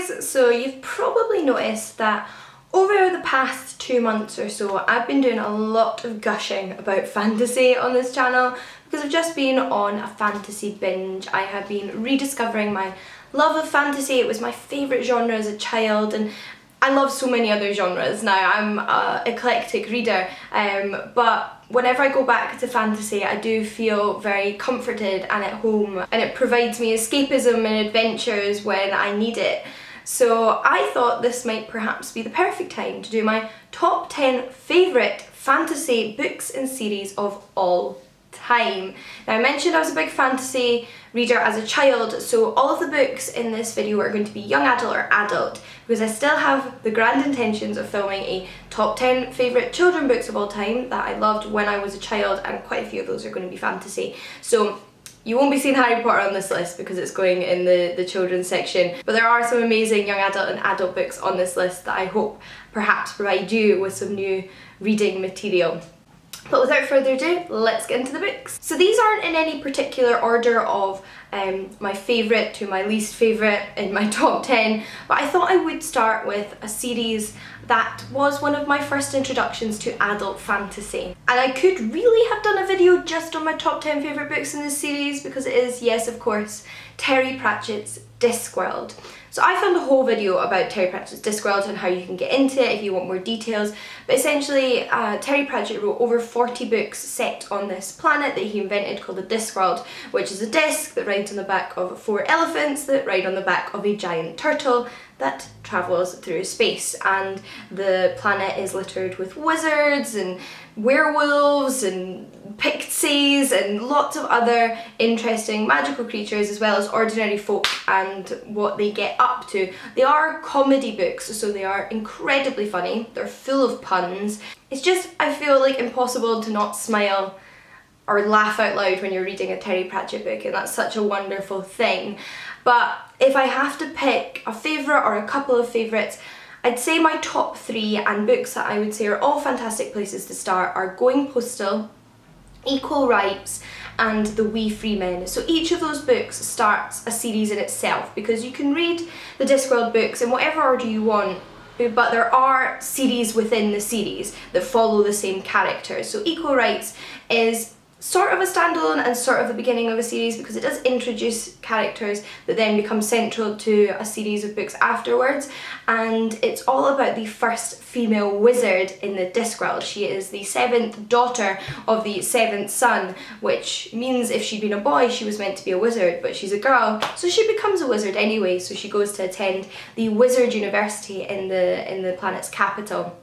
guys, so you've probably noticed that over the past 2 months or so I've been doing a lot of gushing about fantasy on this channel because I've just been on a fantasy binge. I have been rediscovering my love of fantasy. It was my favourite genre as a child, and I love so many other genres now. I'm an eclectic reader, but whenever I go back to fantasy I do feel very comforted and at home, and it provides me escapism and adventures when I need it. So I thought this might perhaps be the perfect time to do my top 10 favourite fantasy books and series of all time. Now, I mentioned I was a big fantasy reader as a child, so all of the books in this video are going to be young adult or adult, because I still have the grand intentions of filming a top 10 favourite children books of all time that I loved when I was a child, and quite a few of those are going to be fantasy. So you won't be seeing Harry Potter on this list because it's going in the children's section, but there are some amazing young adult and adult books on this list that I hope perhaps provide you with some new reading material. But without further ado, let's get into the books. So these aren't in any particular order of my favourite to my least favourite in my top 10, but I thought I would start with a series that was one of my first introductions to adult fantasy. And I could really have done a video just on my top 10 favourite books in this series because it is, yes of course, Terry Pratchett's Discworld. So I filmed a whole video about Terry Pratchett's Discworld and how you can get into it if you want more details, but essentially Terry Pratchett wrote over 40 books set on this planet that he invented called the Discworld, which is a disc that rides on the back of 4 elephants that ride on the back of a giant turtle that travels through space, and the planet is littered with wizards and werewolves and pixies and lots of other interesting magical creatures, as well as ordinary folk and what they get up to. They are comedy books, so they are incredibly funny. They're full of puns. It's just, I feel like, impossible to not smile or laugh out loud when you're reading a Terry Pratchett book, and that's such a wonderful thing. But if I have to pick a favourite or a couple of favourites, I'd say my top 3 and books that I would say are all fantastic places to start are Going Postal, Equal Rights, and The Wee Free Men. So each of those books starts a series in itself, because you can read the Discworld books in whatever order you want, but there are series within the series that follow the same characters. So Equal Rights is sort of a standalone and sort of the beginning of a series, because it does introduce characters that then become central to a series of books afterwards, and it's all about the first female wizard in the Discworld. She is the 7th daughter of the 7th son, which means if she'd been a boy she was meant to be a wizard, but she's a girl, so she becomes a wizard anyway. So she goes to attend the Wizard University in the planet's capital.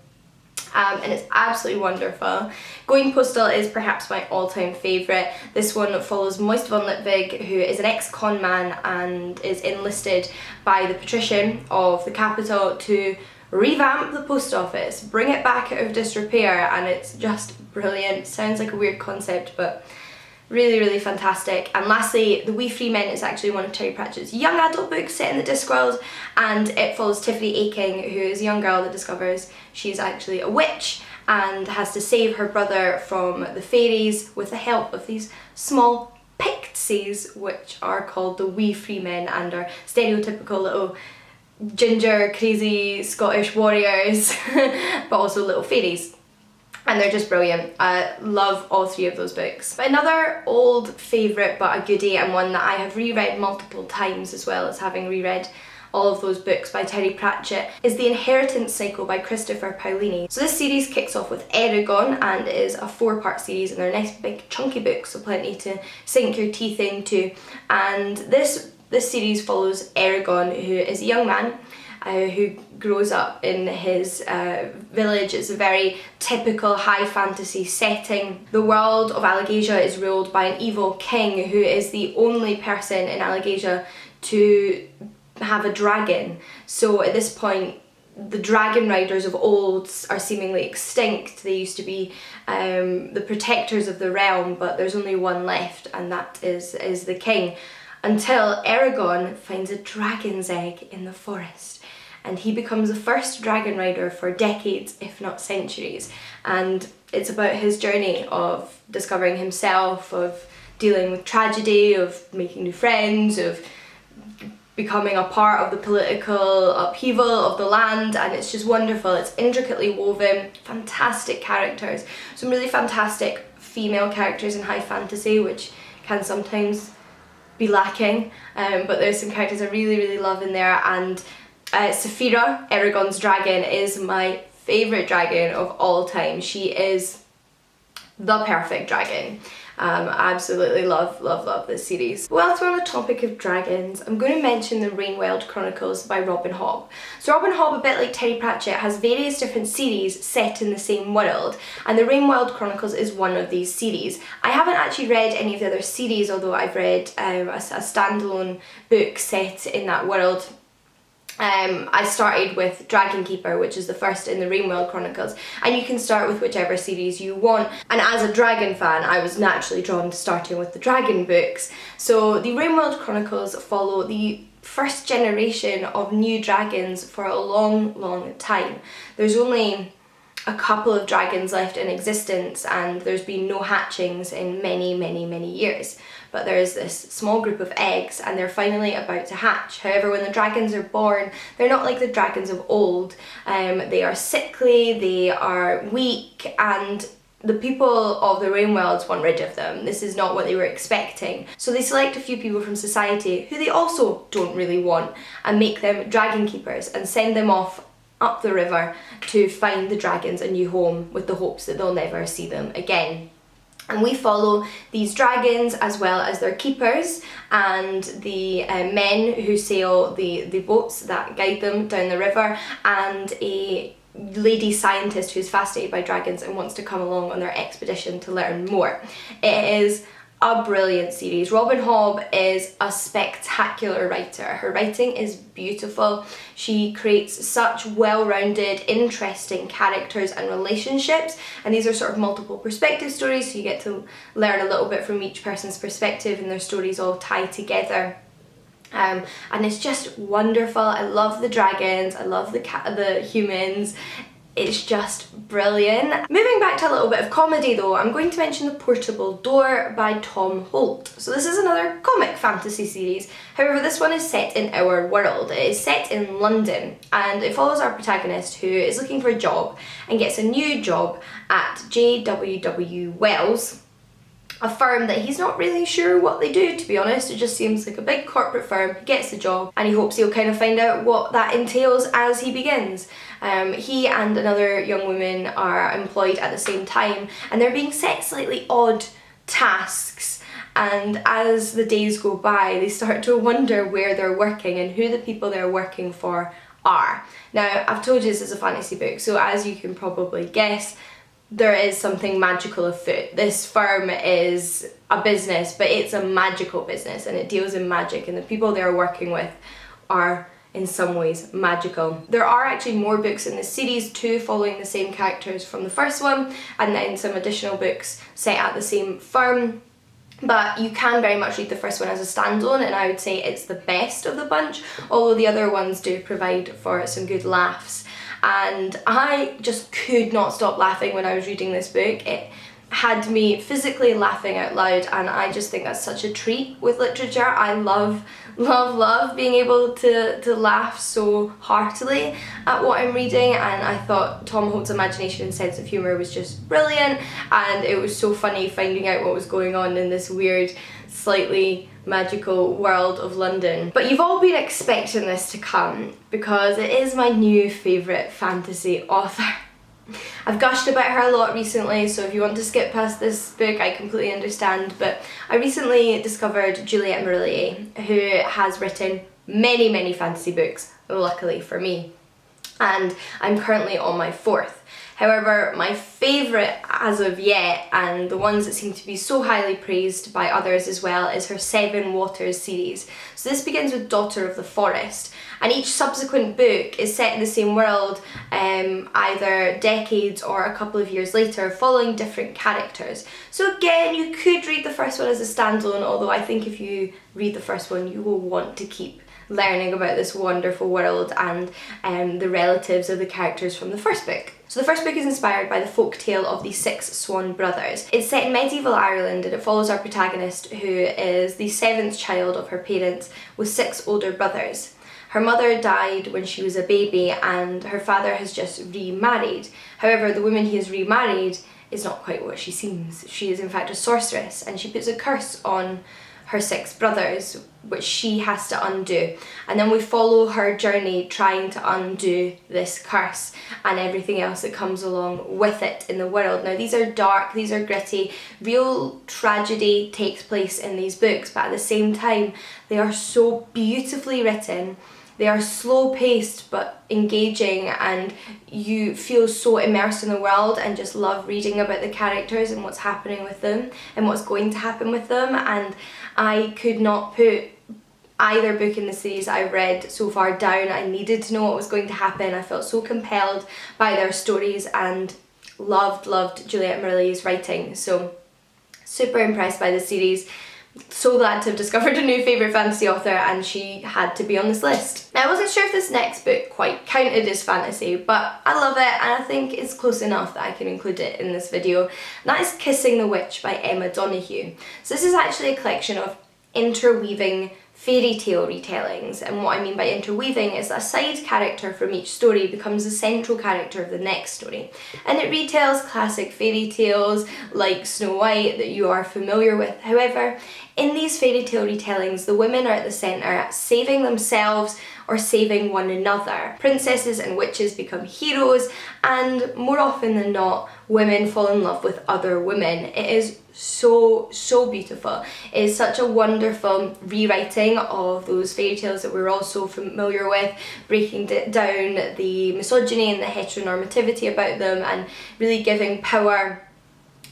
And it's absolutely wonderful. Going Postal is perhaps my all-time favourite. This one follows Moist von Litvig, who is an ex-con man and is enlisted by the patrician of the capital to revamp the post office, bring it back out of disrepair, and it's just brilliant. Sounds like a weird concept, but really, really fantastic. And lastly, The Wee Free Men is actually one of Terry Pratchett's young adult books set in the Discworld, and it follows Tiffany Aching, who is a young girl that discovers she's actually a witch and has to save her brother from the fairies with the help of these small pixies, which are called the Wee Free Men and are stereotypical little ginger, crazy Scottish warriors, but also little fairies. And they're just brilliant. I love all 3 of those books. But another old favourite but a goodie, and one that I have reread multiple times as well as having reread all of those books by Terry Pratchett, is The Inheritance Cycle by Christopher Paolini. So this series kicks off with Eragon and is a 4-part series, and they're nice big chunky books, so plenty to sink your teeth into. And this series follows Eragon, who is a young man who grows up in his village. It's a very typical high fantasy setting. The world of Allegasia is ruled by an evil king who is the only person in Allegasia to have a dragon. So at this point, the dragon riders of old are seemingly extinct. They used to be the protectors of the realm, but there's only one left, and that is the king, until Eragon finds a dragon's egg in the forest, and he becomes the first dragon rider for decades, if not centuries. And it's about his journey of discovering himself, of dealing with tragedy, of making new friends, of becoming a part of the political upheaval of the land, and it's just wonderful. It's intricately woven, fantastic characters, some really fantastic female characters in high fantasy, which can sometimes be lacking, but there's some characters I really love in there, and Saphira, Eragon's dragon, is my favourite dragon of all time. She is the perfect dragon. Absolutely love this series. Whilst we're on the topic of dragons, I'm going to mention the Rainwild Chronicles by Robin Hobb. So Robin Hobb, a bit like Terry Pratchett, has various different series set in the same world, and the Rainwild Chronicles is one of these series. I haven't actually read any of the other series, although I've read a standalone book set in that world. I started with Dragon Keeper, which is the first in the Rainwild Chronicles, and you can start with whichever series you want. And as a dragon fan, I was naturally drawn to starting with the dragon books. So the Rainwild Chronicles follow the first generation of new dragons for a long time. There's only a couple of dragons left in existence, and there's been no hatchings in many years. But there is this small group of eggs, and they're finally about to hatch. However, when the dragons are born, they're not like the dragons of old. They are sickly, they are weak, and the people of the Rainwilds want rid of them. This is not what they were expecting. So they select a few people from society who they also don't really want, and make them dragon keepers and send them off up the river to find the dragons a new home, with the hopes that they'll never see them again. And we follow these dragons as well as their keepers and the men who sail the boats that guide them down the river, and a lady scientist who's fascinated by dragons and wants to come along on their expedition to learn more. It is a brilliant series. Robin Hobb is a spectacular writer. Her writing is beautiful. She creates such well-rounded, interesting characters and relationships, and these are sort of multiple perspective stories, so you get to learn a little bit from each person's perspective, and their stories all tie together. And it's just wonderful. I love the dragons, I love the humans. It's just brilliant. Moving back to a little bit of comedy though, I'm going to mention The Portable Door by Tom Holt. So this is another comic fantasy series. However, this one is set in our world. It is set in London, and it follows our protagonist who is looking for a job and gets a new job at JWW Wells, a firm that he's not really sure what they do, to be honest. It just seems like a big corporate firm. He gets the job and he hopes he'll kind of find out what that entails as he begins. He and another young woman are employed at the same time, and they're being set slightly odd tasks, and as the days go by they start to wonder where they're working and who the people they're working for are. Now, I've told you this is a fantasy book, so as you can probably guess, there is something magical afoot. This firm is a business, but it's a magical business, and it deals in magic, and the people they're working with are in some ways magical. There are actually more books in the series too, following the same characters from the first one, and then some additional books set at the same firm. But you can very much read the first one as a standalone, and I would say it's the best of the bunch, although the other ones do provide for some good laughs. And I just could not stop laughing when I was reading this book. It had me physically laughing out loud, and I just think that's such a treat with literature. I love being able to laugh so heartily at what I'm reading, and I thought Tom Holt's imagination and sense of humour was just brilliant, and it was so funny finding out what was going on in this weird, slightly magical world of London. But you've all been expecting this to come, because it is my new favourite fantasy author. I've gushed about her a lot recently, so if you want to skip past this book, I completely understand, but I recently discovered Juliette Marillier, who has written many fantasy books, luckily for me, and I'm currently on my 4th. However, my favourite as of yet, and the ones that seem to be so highly praised by others as well, is her Seven Waters series. So this begins with Daughter of the Forest, and each subsequent book is set in the same world, either decades or a couple of years later, following different characters. So again, you could read the first one as a standalone, although I think if you read the first one, you will want to keep learning about this wonderful world and the relatives of the characters from the first book. So the first book is inspired by the folk tale of the Six Swan Brothers. It's set in medieval Ireland and it follows our protagonist, who is the 7th child of her parents with 6 older brothers. Her mother died when she was a baby and her father has just remarried. However, the woman he has remarried is not quite what she seems. She is in fact a sorceress and she puts a curse on her 6 brothers, which she has to undo. And then we follow her journey trying to undo this curse and everything else that comes along with it in the world. Now these are dark, these are gritty, real tragedy takes place in these books, but at the same time they are so beautifully written. They are slow paced but engaging, and you feel so immersed in the world and just love reading about the characters and what's happening with them and what's going to happen with them. And I could not put either book in the series I've read so far down. I needed to know what was going to happen. I felt so compelled by their stories and loved Juliet Marley's writing. So super impressed by the series. So glad to have discovered a new favourite fantasy author, and she had to be on this list. Now I wasn't sure if this next book quite counted as fantasy, but I love it and I think it's close enough that I can include it in this video. And that is Kissing the Witch by Emma Donoghue. So this is actually a collection of interweaving fairy tale retellings, and what I mean by interweaving is that a side character from each story becomes the central character of the next story, and it retells classic fairy tales like Snow White that you are familiar with. However, in these fairy tale retellings, the women are at the centre, saving themselves or saving one another. Princesses and witches become heroes, and more often than not, women fall in love with other women. It is so beautiful. It is such a wonderful rewriting of those fairy tales that we're all so familiar with, breaking down the misogyny and the heteronormativity about them and really giving power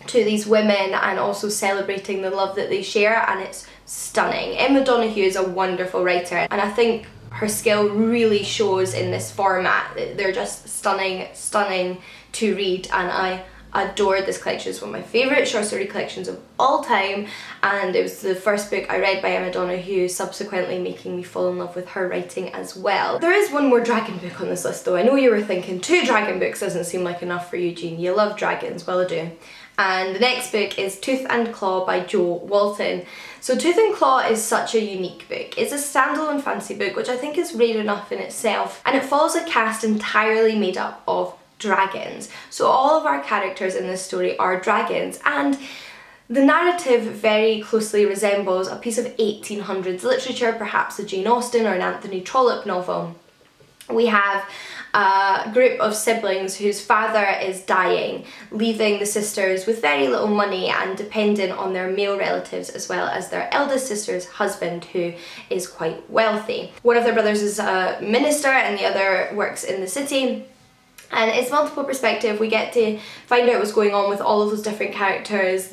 to these women and also celebrating the love that they share, and it's stunning. Emma Donoghue is a wonderful writer, and I think her skill really shows in this format. They're just stunning to read, and I adored this collection. It's one of my favourite short story collections of all time, and it was the first book I read by Emma Donoghue, subsequently making me fall in love with her writing as well. There is one more dragon book on this list though. I know you were thinking 2 dragon books doesn't seem like enough for you, Jean. You love dragons, well I do. And the next book is Tooth and Claw by Jo Walton. So Tooth and Claw is such a unique book. It's a standalone fantasy book, which I think is rare enough in itself, and it follows a cast entirely made up of dragons. So all of our characters in this story are dragons, and the narrative very closely resembles a piece of 1800s literature, perhaps a Jane Austen or an Anthony Trollope novel. We have a group of siblings whose father is dying, leaving the sisters with very little money and dependent on their male relatives as well as their eldest sister's husband, who is quite wealthy. One of their brothers is a minister and the other works in the city. And it's multiple perspective. We get to find out what's going on with all of those different characters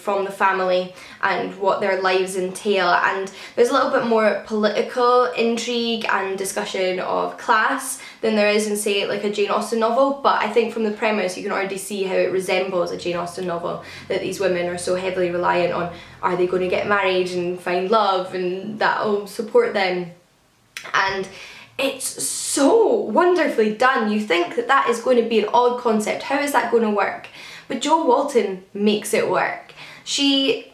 from the family and what their lives entail. And there's a little bit more political intrigue and discussion of class than there is in, say, like a Jane Austen novel. But I think from the premise you can already see how it resembles a Jane Austen novel, that these women are so heavily reliant on, are they going to get married and find love, and that'll support them. And it's so wonderfully done. You think that that is going to be an odd concept. How is that going to work? But Jo Walton makes it work. She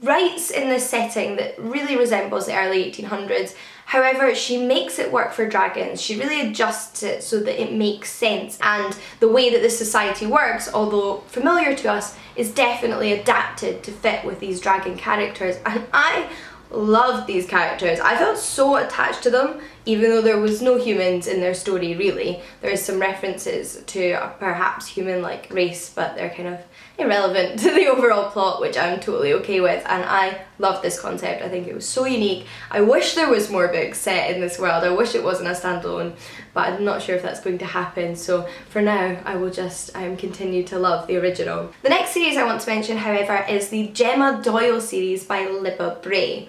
writes in this setting that really resembles the early 1800s. However, she makes it work for dragons. She really adjusts it so that it makes sense. And the way that this society works, although familiar to us, is definitely adapted to fit with these dragon characters. And I loved these characters. I felt so attached to them, even though there was no humans in their story really. There is some references to a perhaps human-like race, but they're kind of irrelevant to the overall plot, which I'm totally okay with, and I loved this concept. I think it was so unique. I wish there was more books set in this world. I wish it wasn't a standalone, but I'm not sure if that's going to happen, so for now I will just continue to love the original. The next series I want to mention, however, is the Gemma Doyle series by Libba Bray.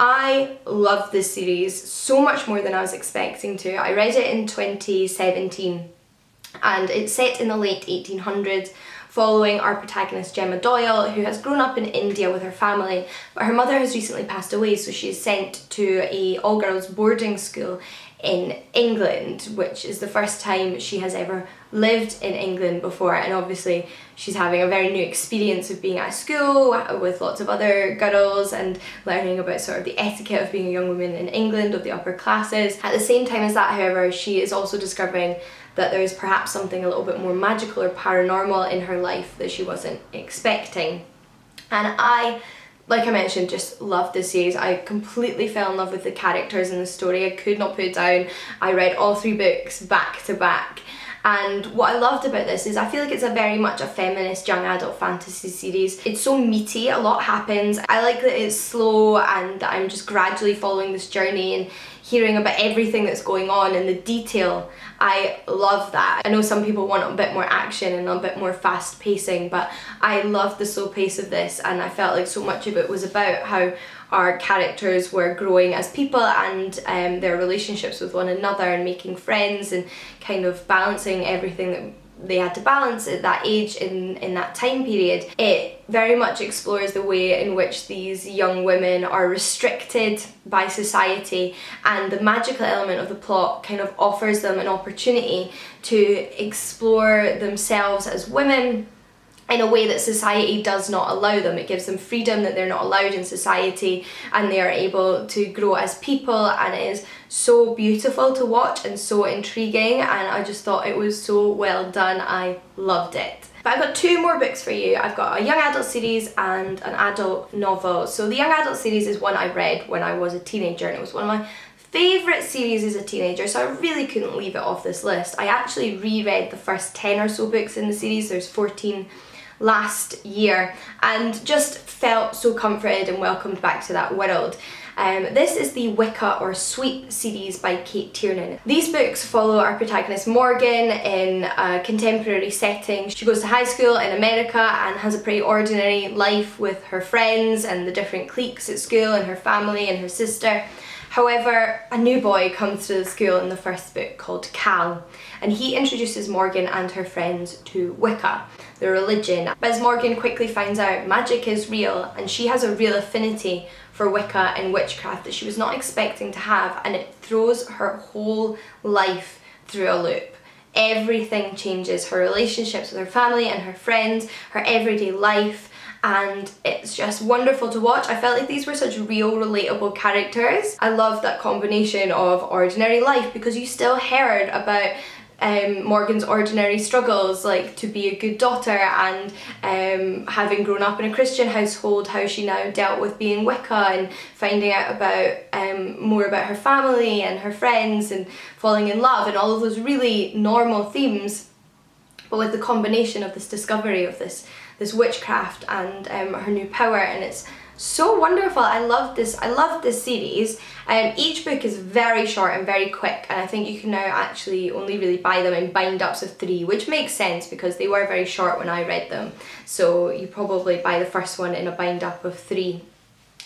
I loved this series so much more than I was expecting to. I read it in 2017 and it's set in the late 1800s, following our protagonist Gemma Doyle, who has grown up in India with her family, but her mother has recently passed away, so she is sent to a all-girls boarding school in England, which is the first time she has ever lived in England before, and obviously she's having a very new experience of being at school with lots of other girls and learning about sort of the etiquette of being a young woman in England, of the upper classes. At the same time as that, however, she is also discovering that there is perhaps something a little bit more magical or paranormal in her life that she wasn't expecting. And like I mentioned, just loved this series. I completely fell in love with the characters and the story. I could not put it down. I read all 3 books back to back. And what I loved about this is I feel like it's a very much a feminist young adult fantasy series. It's so meaty, a lot happens. I like that it's slow and that I'm just gradually following this journey and hearing about everything that's going on and the detail. I love that. I know some people want a bit more action and a bit more fast pacing, but I love the slow pace of this, and I felt like so much of it was about how our characters were growing as people and their relationships with one another and making friends and kind of balancing everything that they had to balance at that age in that time period. It very much explores the way in which these young women are restricted by society, and the magical element of the plot kind of offers them an opportunity to explore themselves as women in a way that society does not allow them. It gives them freedom that they're not allowed in society, and they are able to grow as people, and it is so beautiful to watch and so intriguing, and I just thought it was so well done. I loved it. But I've got 2 more books for you. I've got a young adult series and an adult novel. So the young adult series is one I read when I was a teenager, and it was one of my favourite series as a teenager, so I really couldn't leave it off this list. I actually reread the first 10 or so books in the series. There's 14 last year, and just felt so comforted and welcomed back to that world. This is the Wicca or Sweet series by Kate Tiernan. These books follow our protagonist Morgan in a contemporary setting. She goes to high school in America and has a pretty ordinary life with her friends and the different cliques at school and her family and her sister. However, a new boy comes to the school in the first book called Cal, and he introduces Morgan and her friends to Wicca, the religion. But as Morgan quickly finds out, magic is real, and she has a real affinity for Wicca and witchcraft that she was not expecting to have, and it throws her whole life through a loop. Everything changes, her relationships with her family and her friends, her everyday life, and it's just wonderful to watch. I felt like these were such real, relatable characters. I love that combination of ordinary life, because you still heard about Morgan's ordinary struggles, like to be a good daughter and having grown up in a Christian household, how she now dealt with being Wicca and finding out about more about her family and her friends and falling in love and all of those really normal themes, but with the combination of this discovery of this witchcraft and her new power, and it's so wonderful. I love this series. Each book is very short and very quick, and I think you can now actually only really buy them in bind-ups of 3, which makes sense because they were very short when I read them. So you probably buy the first one in a bind-up of 3.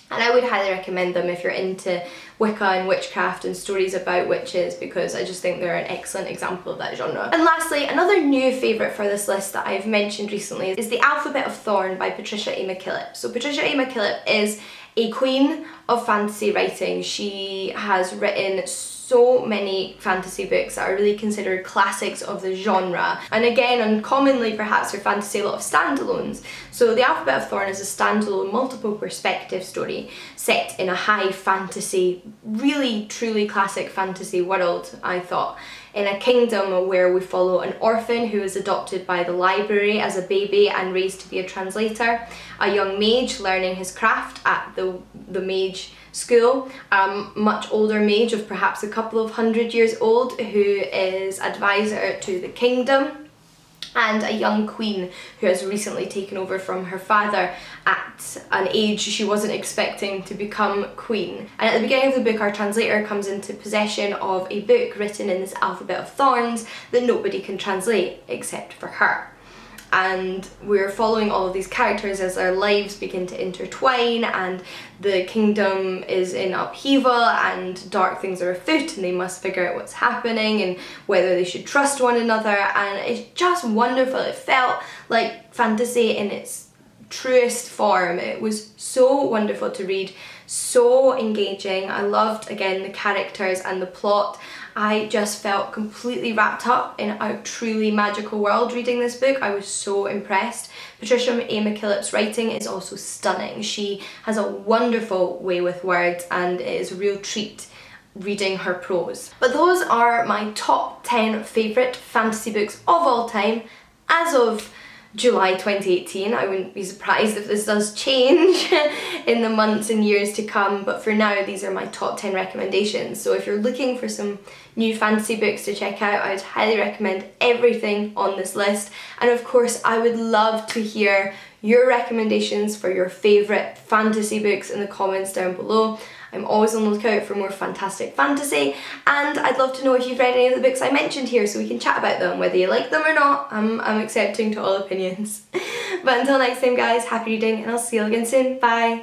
And I would highly recommend them if you're into Wicca and witchcraft and stories about witches, because I just think they're an excellent example of that genre. And lastly, another new favourite for this list that I've mentioned recently is The Alphabet of Thorn by Patricia A. McKillip. So Patricia A. McKillip is a queen of fantasy writing. She has written so many fantasy books that are really considered classics of the genre, and again, uncommonly perhaps for fantasy, a lot of standalones. So The Alphabet of Thorn is a standalone multiple perspective story set in a high fantasy, really truly classic fantasy world, I thought, in a kingdom where we follow an orphan who is adopted by the library as a baby and raised to be a translator, a young mage learning his craft at the mage school, a much older mage of perhaps a couple of 100 years old who is advisor to the kingdom, and a young queen who has recently taken over from her father at an age she wasn't expecting to become queen. And at the beginning of the book, our translator comes into possession of a book written in this alphabet of thorns that nobody can translate except for her. and we're following all of these characters as their lives begin to intertwine, and the kingdom is in upheaval and dark things are afoot and they must figure out what's happening and whether they should trust one another, and it's just wonderful. It felt like fantasy in its truest form. It was so wonderful to read, so engaging. I loved, again, the characters and the plot. I just felt completely wrapped up in a truly magical world reading this book. I was so impressed. Patricia A. McKillip's writing is also stunning. She has a wonderful way with words and it is a real treat reading her prose. But those are my top 10 favourite fantasy books of all time as of July 2018. I wouldn't be surprised if this does change in the months and years to come, but for now these are my top 10 recommendations. So if you're looking for some new fantasy books to check out, I'd highly recommend everything on this list. And of course I would love to hear your recommendations for your favourite fantasy books in the comments down below. I'm always on the lookout for more fantastic fantasy, and I'd love to know if you've read any of the books I mentioned here so we can chat about them, whether you like them or not. I'm accepting to all opinions. But until next time guys, happy reading and I'll see you again soon. Bye!